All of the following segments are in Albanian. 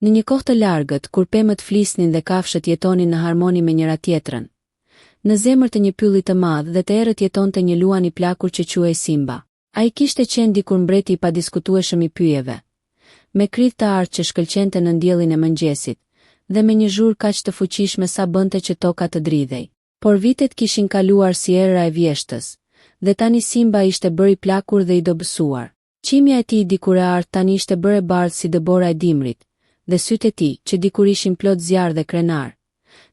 Në një kohë të largët, kur pemët flisnin dhe kafshët jetonin në harmoni me njëra tjetrën, në zemër të një pylli të madh dhe të errët jetonte një luan i plakur që quhej Simba. Ai kishte qenë dikur mbreti i padiskutueshëm i pyjeve, me kridh të artë që shkëlqente në ndjellin e mëngjesit, dhe me një zhurmë kaq të fuqishme sa bënte që toka të dridhej. Por vitet kishin kaluar si era e vjeshtës, dhe tani Simba ishte bërë i plakur dhe i dobësuar. Qimja e tij dikur e artë tani ishte bërë e bardhë si dëbora e dimrit, dhe sytë e tij, që dikur ishin plot zjarr dhe krenar,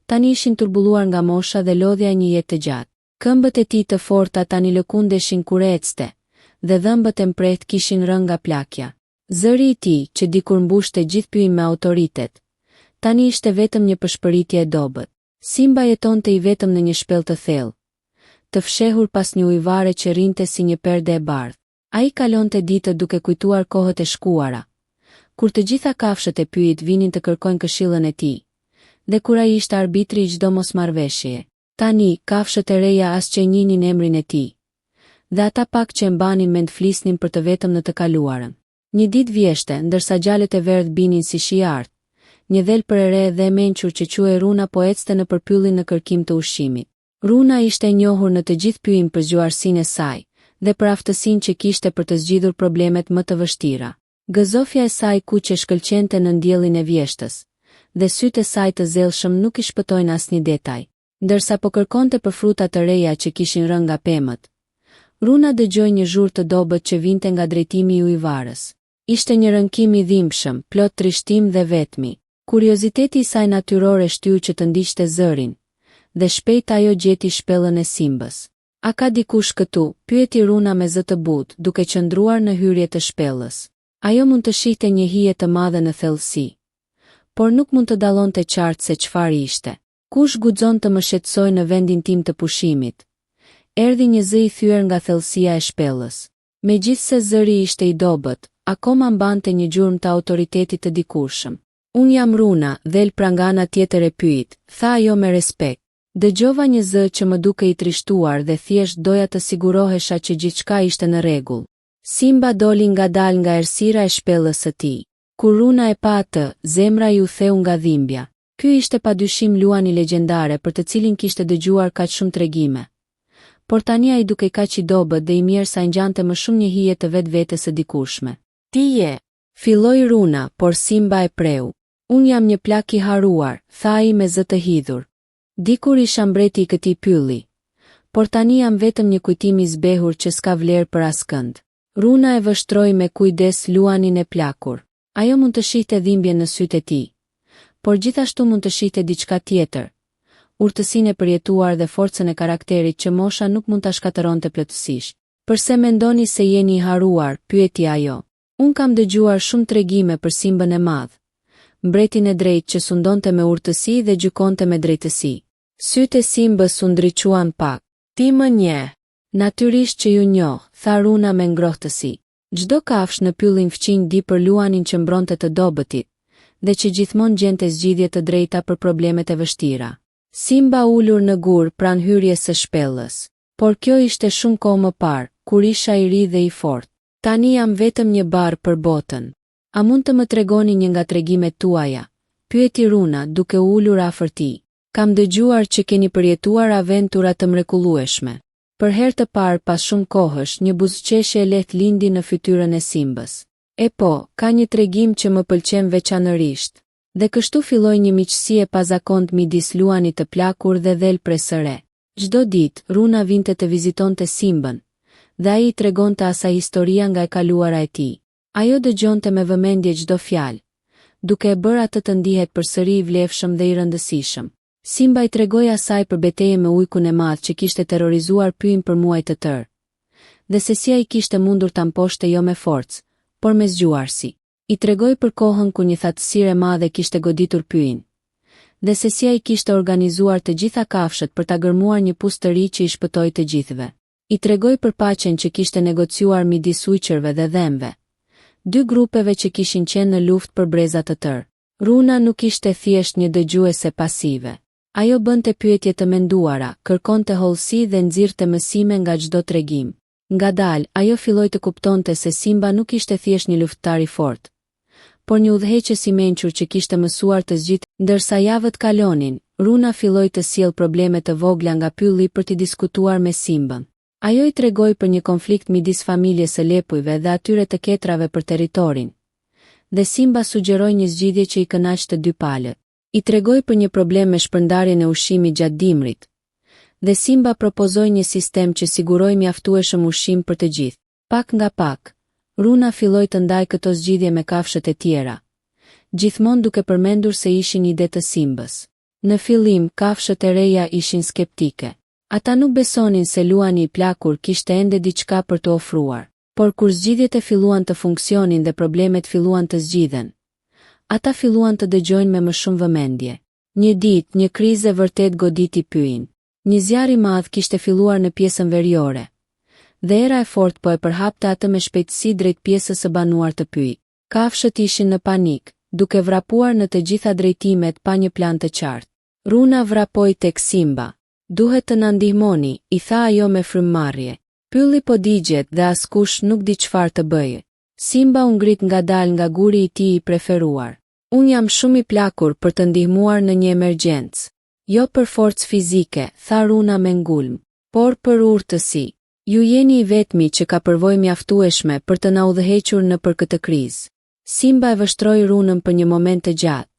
tani ishin turbulluar nga mosha dhe lodhja e një jetë të gjatë. Këmbët e tij të forta tani lëkundeshin kur ecte, dhe dhëmbët e mprehtë kishin rënë nga plakja. Zëri i tij, që dikur mbushte gjithë pyjin me autoritet, tani ishte vetëm një përshpëritje e dobët. Simba jetonte i vetëm në një shpellë të thellë, të fshehur pas një ujvare që rrinte si një perde e bardhë. Ai kalonte ditët duke kujtuar kohët e shkuara, kur të gjitha kafshët e pyjit vinin të kërkojnë këshillën e tij, dhe kur ai ishte arbitri i çdo mosmarrveshjeje. Tani kafshët e reja as që njihnin emrin e tij, dhe ata pak që mbanin mend flisnin për të vetëm në të kaluarën. Një ditë vjeshte, ndërsa gjalët e verdh binin si shi i artë, një dhelpër e re dhe e mençur që quhej Runa po ecte në përpyllin në kërkim të ushqimit. Runa ishte e njohur në të gjithë pyjin për zgjuarsinë e saj dhe për aftësinë që kishte për të zgjidhur problemet më të vështira. Gëzofja e saj kuqe shkëlqente në ndjellin e vjeshtës, dhe sytë e saj të zellshëm nuk i shpëtojnë asnjë detaj. Ndërsa po kërkonte për fruta të reja që kishin rënë nga pemët, Runa dëgjoi një zhurmë të dobët që vinte nga drejtimi i ujvarës. Ishte një rënkim i dhimbshëm, plot trishtim dhe vetmi. Kurioziteti i saj natyrore shtyu që të ndiqte zërin, dhe shpejt ajo gjeti shpellën e Simbës. A ka dikush këtu? Pyeti Runa me zë të butë, duke qëndruar në hyrje të shpellës. Ajo mund të shihte një hije të madhe në thellësi, por nuk mund të dallonte qartë se çfarë ishte. Kush guxon të më shqetësoj në vendin tim të pushimit? Erdhi një zë i thyer nga thellësia e shpellës. Megjithse zëri ishte i dobët, akoma mbante një gjurmë të autoritetit të dikurshëm. Unë jam Runa, dhelpra nga ana tjetër e pyjit, tha ajo me respekt. Dëgjova një zë që më duke i trishtuar dhe thjesht doja të sigurohesha që gjithçka ishte në rregull. Simba doli ngadalë nga errësira e shpellës së tij. Kur Runa e pa atë, zemra i u theu nga dhimbja. Ky ishte padyshim luani legjendare për të cilin kishte dëgjuar kaq shumë tregime. Por tani ai dukej kaq i dobët dhe i mirë sa ngjante më shumë një hije të vetvetes së dikurshme. Ti je, filloi Runa, por Simba e preu. Unë jam një plak i haruar, tha ai me zë të hidhur. Dikur isha mbreti i këtij pylli, por tani jam vetëm një kujtim i zbehur që s'ka vlerë për askënd. Runa e vështroi me kujdes luanin e plakur. Ajo mund të shihte dhimbjen në sytë e tij, por gjithashtu mund të shihte diçka tjetër, urtësinë e përjetuar dhe forcën e karakterit që mosha nuk mund ta shkatëronte plotësisht. Pse mendoni se jeni i haruar? Pyeti ajo. Unë kam dëgjuar shumë tregime për Simbën e madh, mbretin e drejtë që sundonte me urtësi dhe gjykonte me drejtësi. Sytë e Simbës u ndriçuan pak. Ti më njeh. Natyrisht që ju njoh, tha Runa me ngrohtësi. Çdo kafsh në pyllin fqinj di për luanin që mbronte të dobëtit, dhe që gjithmonë gjente zgjidhje të drejta për problemet e vështira. Simba ulur në gur pranë hyrjes së shpellës. Por kjo ishte shumë kohë më parë, kur isha i ri dhe i fortë. Tani jam vetëm një barë për botën. A mund të më tregoni një nga tregimet tuaja? Pyeti Runa duke u ulur afër tij. Kam dëgjuar që keni përjetuar aventura të mrekullueshme. Për herë të parë pas shumë kohësh, një buzëqeshje e lehtë lindi në fytyrën e Simbës. E po, ka një tregim që më pëlqen veçanërisht. Dhe kështu filloi një miqësi e pazakont midis luanit të plakur dhe dhelpres së re. Çdo ditë, Runa vinte të vizitonte Simbën, dhe ai i tregonte asaj historia nga e kaluara e tij. Ajo dëgjonte me vëmendje çdo fjalë, duke e bërë atë të ndihet përsëri i vlefshëm dhe i rëndësishëm. Simba i tregoi asaj për betejën me ujkun e madh që kishte terrorizuar pyjin për muaj të tërë, dhe se si ai kishte mundur ta mposhte jo me forcë, por me zgjuarsi. I tregoi për kohën kur një thatësirë e madhe kishte goditur pyjin, dhe se si ai kishte organizuar të gjitha kafshët për ta gërmuar një pus të ri që i shpëtoi të gjithëve. I tregoi për paqen që kishte negociuar midis ujqërve dhe dhemve, dy grupeve që kishin qenë në luftë për breza të tërë. Runa nuk ishte thjesht një dëgjuese pasive. Ajo bënte pyetje të menduara, kërkonte hollësi dhe nxirrte mësime nga çdo tregim. Ngadalë, ajo filloi të kuptonte se Simba nuk ishte thjesht një luftëtar i fortë, por një udhëheqës i mençur që kishte mësuar të zgjidhte. Ndërsa javët kalonin, Runa filloi të sjell probleme të vogla nga pylli për të diskutuar me Simbën. Ajo i tregoi për një konflikt midis familjes së lepujve dhe atyre të ketrave për territorin. Dhe Simba sugjeroi një zgjidhje që i kënaqte të dy palët. I tregoi për një problem me shpërndarjen e ushqimit gjatë dimrit. Dhe Simba propozoi një sistem që siguroi mjaftueshëm ushqim për të gjithë. Pak nga pak, Runa filloi të ndajë këto zgjidhje me kafshët e tjera, gjithmonë duke përmendur se ishin ide të Simbës. Në fillim, kafshët e reja ishin skeptike. Ata nuk besonin se luani i plakur kishte ende diçka për të ofruar. Por kur zgjidhjet e filluan të funksionin dhe problemet filluan të zgjidhen, ata filluan të dëgjojnë me më shumë vëmendje. Një ditë, një krizë vërtet goditi pyin. Një zjarr i madh kishte filluar në pjesën veriore, dhe era e fortë po e përhapte atë me shpejtësi drejt pjesës së banuar të pyj. Kafshët ishin në panik, duke vrapuar në të gjitha drejtimet pa një plan të qartë. Runa vrapoi tek Simba. Duhet të na ndihmoni, i tha ajo me frymëmarrje. Pylli po digjet dhe askush nuk di çfarë të bëjë. Simba u ngrit ngadalë nga guri i tij i preferuar. Unë jam shumë i plakur për të ndihmuar në një emergjencë. Jo për forcë fizike, tha Runa me ngulm, por për urtësi. Ju jeni i vetmi që ka përvojë mjaftueshme për të na udhëhequr nëpër këtë krizë. Simba e vështroi Runën për një moment të gjatë.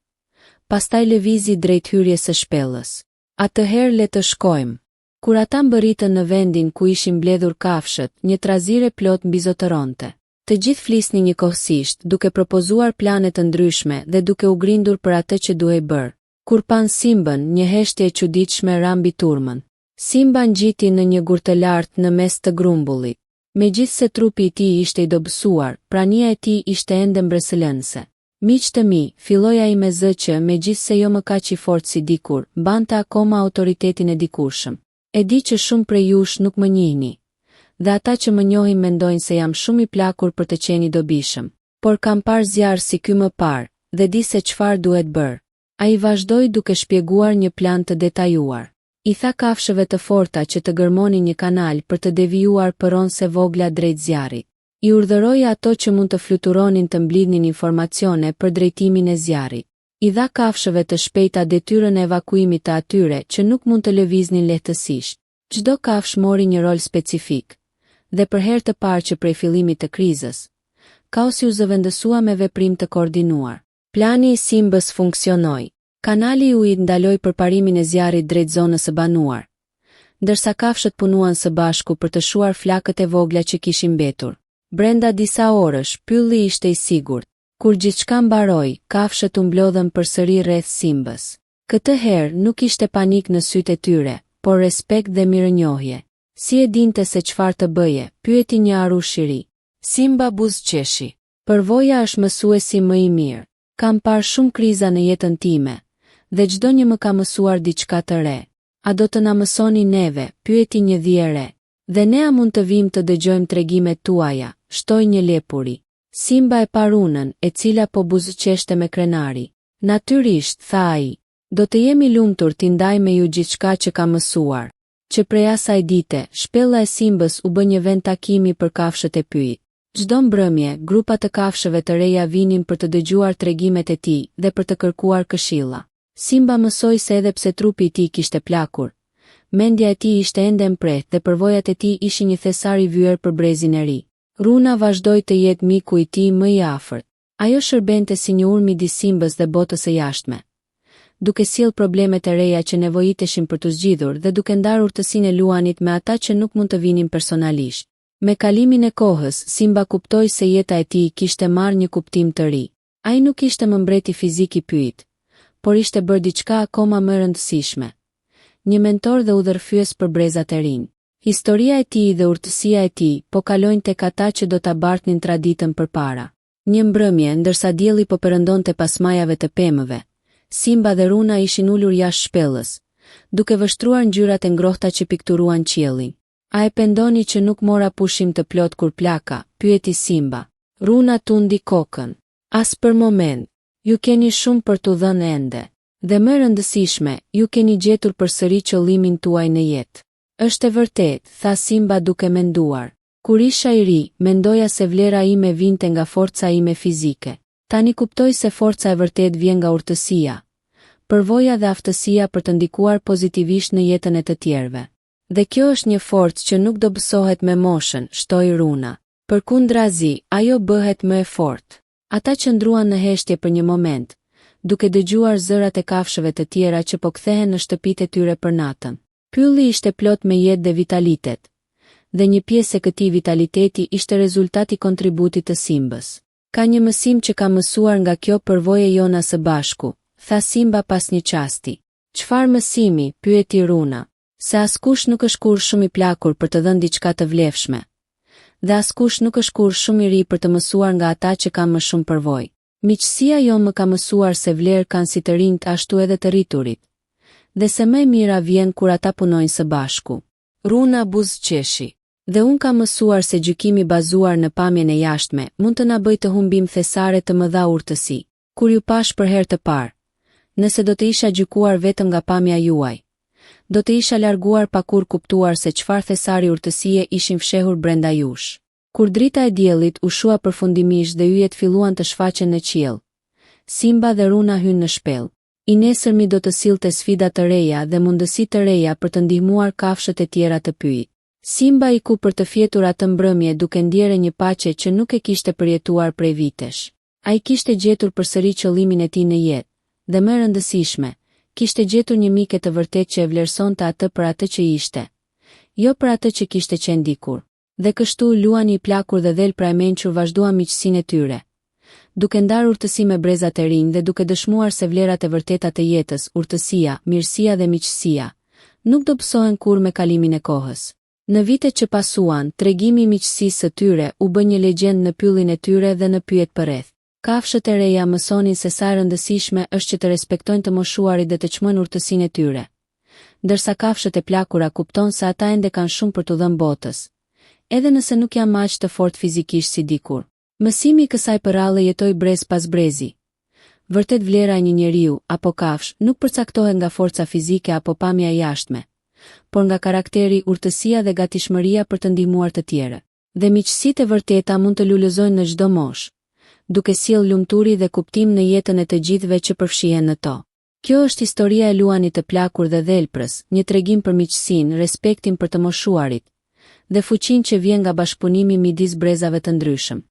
Pastaj lëvizi drejt hyrjes së shpellës. Atëherë le të shkojmë. Kur ata mbërritën në vendin ku ishin mbledhur kafshët, një trazire plot mbizotëronte. Të gjithë flisnin njëkohësisht, duke propozuar plane të ndryshme dhe duke u grindur për atë që duhej bërë. Kur pan Simbën, një heshtje e çuditshme rambi turmën. Simba ngjiti në një gur të lartë në mes të grumbullit. Megjithse trupi i tij ishte i dobësuar, prania e tij ishte ende mbresëlënëse. Miq të mi, filloi ai me zë që, megjithse jo më kaq i fortë si dikur, mbante akoma autoritetin e dikurshëm. E di që shumë prej jush nuk më njihni, dhe ata që më njohin mendojnë se jam shumë i plakur për të qenë i dobishëm. Por kam parë zjarr si ky më parë, dhe di se çfarë duhet bërë. Ai vazhdoi duke shpjeguar një plan të detajuar. I tha kafshëve të forta që të gërmonin një kanal për të devijuar përonse vogla drejt zjarrit. I urdhëroi ato që mund të fluturonin të mblidhnin informacione për drejtimin e zjarrit. I dha kafshëve të shpejta detyrën e evakuimit të atyre që nuk mund të lëviznin lehtësisht. Çdo kafshë mori një rol specifik, dhe për herë të parë që prej fillimit të krizës, kaosi u zëvendësua me veprim të koordinuar. Plani i Simbës funksionoi. Kanali i ujit ndaloi përparimin e zjarrit drejt zonës së banuar, ndërsa kafshët punuan së bashku për të shuar flakët e vogla që kishin mbetur. Brenda disa orësh, pylli ishte i sigurt. Kur gjithçka mbaroi, kafshët u mblodhen përsëri rreth Simbës. Këtë herë nuk ishte panik në sytë e tyre, por respekt dhe mirënjohje. Si e dinte se çfarë të bëje, pyeti një arush i ri. Simba buzëqeshi. Përvoja është mësuesi më i mirë. Kam parë shumë kriza në jetën time, dhe çdo një më ka mësuar diçka të re. A do të na mësoni neve, pyeti një dhi e re. Dhe ne a mund të vim të dëgjojmë tregimet tuaja, shtoi një lepuri. Simba e pa Runën, e cila po buzëqeshte me krenari. Natyrisht, tha ai, do të jemi lumtur t'i ndaj me ju gjithçka që ka mësuar. Që prej asaj dite, shpella e Simbës u bë një vend takimi për kafshët e pyet. Çdo mbrëmje, grupa të kafshëve të reja vinin për të dëgjuar tregimet e tij dhe për të kërkuar këshilla. Simba mësoi se edhe pse trupi i tij kishte plakur, mendja e tij ishte ende mprehtë dhe përvojat e tij ishin një thesar i vyer për brezin e ri. Runa vazhdoi të jetë miku i tij më i afërt. Ajo shërbente si një urë midis Simbës dhe botës së jashtme, duke sjell problemet e reja që nevojiteshin për të zgjidhur dhe duke ndarë urtësinë e luanit me ata që nuk mund të vinin personalisht. Me kalimin e kohës, Simba kuptoi se jeta e tij kishte marrë një kuptim të ri. Ai nuk ishte më mbreti fizik i pyet, por ishte bërë diçka akoma më rëndësishme. Një mentor dhe udhërfyes për brezat e rinj. Historia e tij dhe urtësia e tij po kalojnë tek ata që do ta bartnin traditën përpara. Një mbrëmje, ndërsa dielli po perëndonte pas majave të pemëve, Simba dhe Runa ishin ulur jashtë shpellës, duke vështruar ngjyrat e ngrohta që pikturuan qiellin. A e pendoni që nuk mora pushim të plot kur plaka, pyeti Simba. Runa tundi kokën. As për moment, ju keni shumë për t'u dhënë ende. Dhe më rëndësishme, ju keni gjetur përsëri qëllimin tuaj në jetë. Është e vërtet, tha Simba duke menduar. Kur isha i ri, mendoja se vlera ime vinte nga forca ime fizike. Tani kuptoj se forca e vërtet vjen nga urtësia, përvoja dhe aftësia për të ndikuar pozitivisht në jetën e të tjerëve. Dhe kjo është një forcë që nuk do bësohet me moshën, shtoi Runa. Përkundrazi, ajo bëhet më e fortë. Ata qëndruan në heshtje për një moment, duke dëgjuar zërat e kafshëve të tjera që po kthehen në shtëpitë e tyre për natën. Pylli ishte plot me jetë dhe vitalitet, dhe një pjesë e këtij vitaliteti ishte rezultati kontributit të Simbës. Ka një mësim që ka mësuar nga kjo përvoje jona së bashku, tha Simba pas një çasti. Çfarë mësimi? Pyeti Runa. Se askush nuk është kurrë shumë i plakur për të dhënë diçka të vlefshme, dhe askush nuk është kurrë shumë i ri për të mësuar nga ata që kanë më shumë përvojë. Miqësia jonë më ka mësuar se vlerë kanë si të rinjt ashtu edhe të rriturit, dhe se më e mira vjen kur ata punojnë së bashku. Runa buzëqeshi. Dhe unë kam mësuar se gjykimi bazuar në pamjen e jashtme mund të na bëjë të humbim thesare të mëdha urtësi. Kur ju pash për herë të parë, nëse do të isha gjykuar vetëm nga pamja juaj, do të isha larguar pa kur kuptuar se çfarë thesari urtësie ishin fshehur brenda jush. Kur drita e diellit u shua përfundimisht dhe yjet filluan të shfaqen në qiell, Simba dhe Runa hyn në shpellë. I nesërmi do të sillte sfida të reja dhe mundësi të reja për të ndihmuar kafshët e tjera të pyet. Simba i ku për të fjetur atë mbrëmje duke ndjerë një paqe që nuk e kishte përjetuar prej vitesh. Ai kishte gjetur përsëri qëllimin e tij në jetë, dhe më e rëndësishme, kishte gjetur një mike të vërtet që e vlerësonte atë për atë që ishte, jo për atë që kishte qenë dikur. Dhe kështu luani i plakur dhe dhelpra e mençur vazhduan miqësinë e tyre, duke ndarë urtësi me brezat e rinj dhe duke dëshmuar se vlerat e vërteta të jetës, urtësia, mirësia dhe miqësia, nuk do pësohen kur me kalimin e kohës. Në vitet që pasuan, tregimi i miqësisë së tyre u bë një legjend në pyllin e tyre dhe në pyjet përreth. Kafshët e reja mësonin se sa e rëndësishme është që të respektojnë të moshuarit dhe të çmojnë urtësinë e tyre, ndërsa kafshët e plakura kupton se ata ende kanë shumë për t'u dhënë botës, edhe nëse nuk janë aq të fortë fizikisht si dikur. Mësimi i kësaj përrallë jetoi brez pas brezi. Vërtet vlera e një njeriu apo kafsh nuk përcaktohet nga forca fizike apo pamja e jashtme, por nga karakteri, urtësia dhe gatishmëria për të ndihmuar të tjerë. Dhe miqësitë e vërteta mund të lulëzojnë në çdo moshë, duke sjellë lumturi dhe kuptim në jetën e të gjithëve që përfshihen në to. Kjo është historia e luanit të plakur dhe dhelprës, një tregim për miqësinë, respektin për të moshuarit, dhe fuqinë që vjen nga bashkëpunimi midis brezave të ndryshëm.